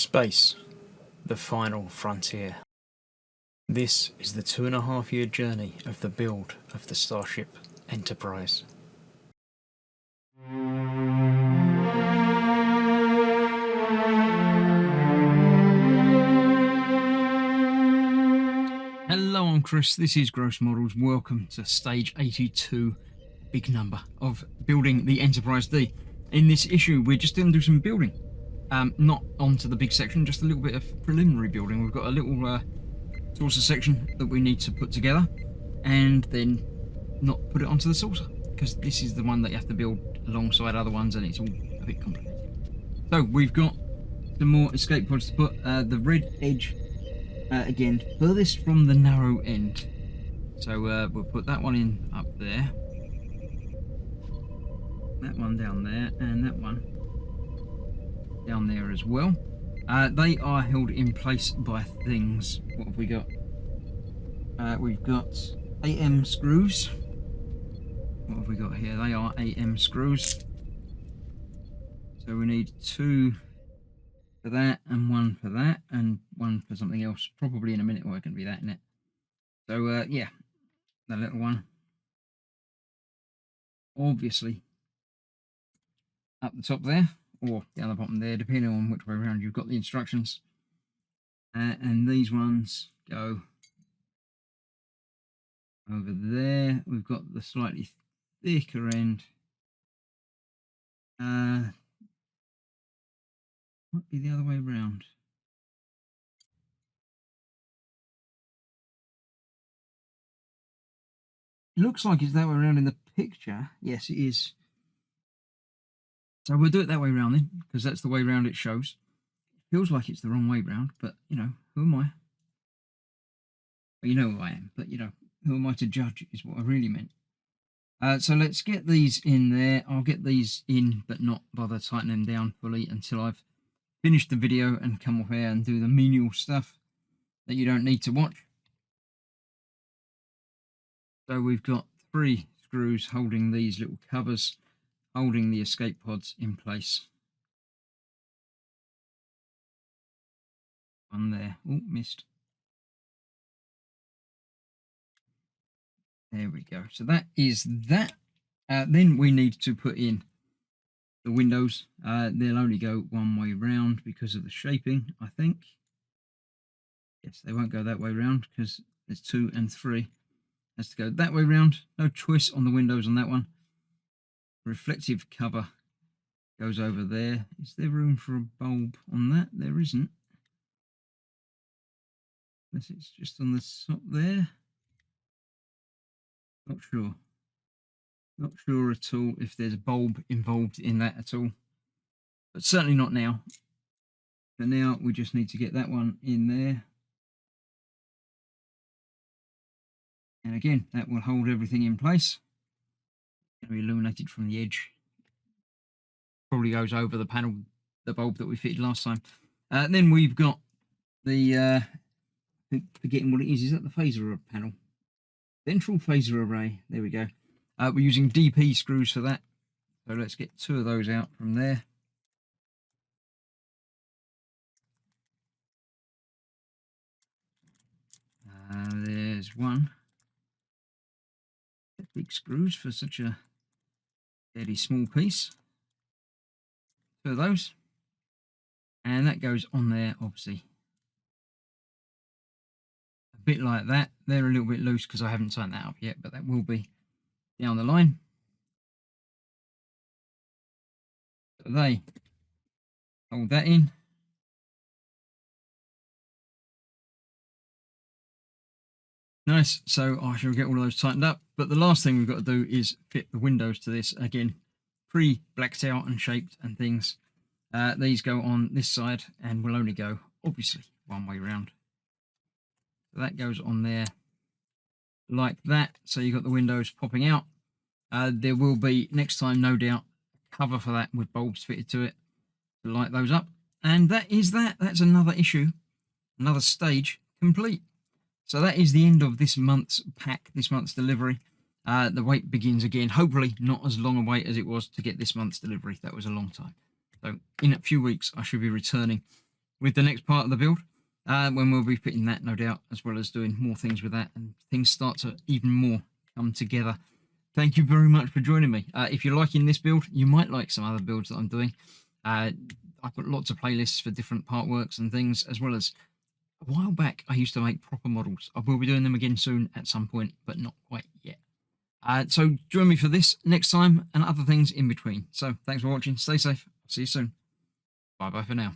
Space, the final frontier. This is the 2.5-year journey of the build of the Starship Enterprise. Hello, I'm Chris, this is Gross Models. Welcome to stage 82, big number, of building the Enterprise-D. In this issue, we're just going to do some building. Not onto the big section, just a little bit of preliminary building. We've got a little saucer section that we need to put together and then not put it onto the saucer, because this is the one that you have to build alongside other ones and it's all a bit complicated. So we've got some more escape pods to put. The red edge, again, furthest from the narrow end. So we'll put that one in up there, that one down there, and that one down there as well. They are held in place by things. What have we got? We've got AM screws. What have we got here? They are AM screws. So we need 2 for that, and 1 for that, and 1 for something else. Probably in a minute, or it can be that in it. So yeah, that little one. Obviously, up the top there, or down the bottom there, depending on which way around you've got the instructions. And these ones go over there. We've got the slightly thicker end. Might be the other way around. It looks like it's that way around in the picture. Yes, it is. So we'll do it that way around then, because that's the way round it shows. It feels like it's the wrong way round, but you know, who am I? Well, you know who I am, but you know, who am I to judge is what I really meant. So let's get these in there. I'll get these in, but not bother tightening them down fully until I've finished the video and come off air and do the menial stuff that you don't need to watch. So we've got 3 screws holding these little covers, holding the escape pods in place. One there. Oh, missed. There we go. So that is that. Then we need to put in the windows. They'll only go one way round because of the shaping, I think. Yes, they won't go that way round because there's 2 and 3. Has to go that way round. No choice on the windows on that one. Reflective cover goes over there. Is there room for a bulb on that? There isn't. Unless it's just on the top there. Not sure. Not sure at all if there's a bulb involved in that at all. But certainly not now. For now, we just need to get that one in there. And again, that will hold everything in place. It's going to be illuminated from the edge. Probably goes over the panel, the bulb that we fitted last time. Then we've got the, forgetting what it is that the phaser panel? Ventral phaser array. There we go. We're using DP screws for that. So let's get 2 of those out from there. There's 1. Big screws for such a fairly small piece. 2 of those. And that goes on there, obviously. A bit like that. They're a little bit loose because I haven't tightened that up yet, but that will be down the line. So they hold that in. Nice, so I shall get all of those tightened up. But the last thing we've got to do is fit the windows to this. Again, pre-blacked out and shaped and things. These go on this side and will only go, obviously, one way round. So that goes on there like that. So you've got the windows popping out. There will be, next time, no doubt, a cover for that with bulbs fitted to it to light those up. And that is that. That's another issue, another stage complete. So that is the end of this month's pack, this month's delivery. The wait begins again. Hopefully not as long a wait as it was to get this month's delivery. That was a long time. So in a few weeks, I should be returning with the next part of the build, when we'll be fitting that, no doubt, as well as doing more things with that, and things start to even more come together. Thank you very much for joining me. If you're liking this build, you might like some other builds that I'm doing. I've got lots of playlists for different part works and things, as well as a while back I used to make proper models. I will be doing them again soon at some point, but not quite yet. So join me for this next time and other things in between. So thanks for watching. Stay safe. See you soon. Bye bye for now.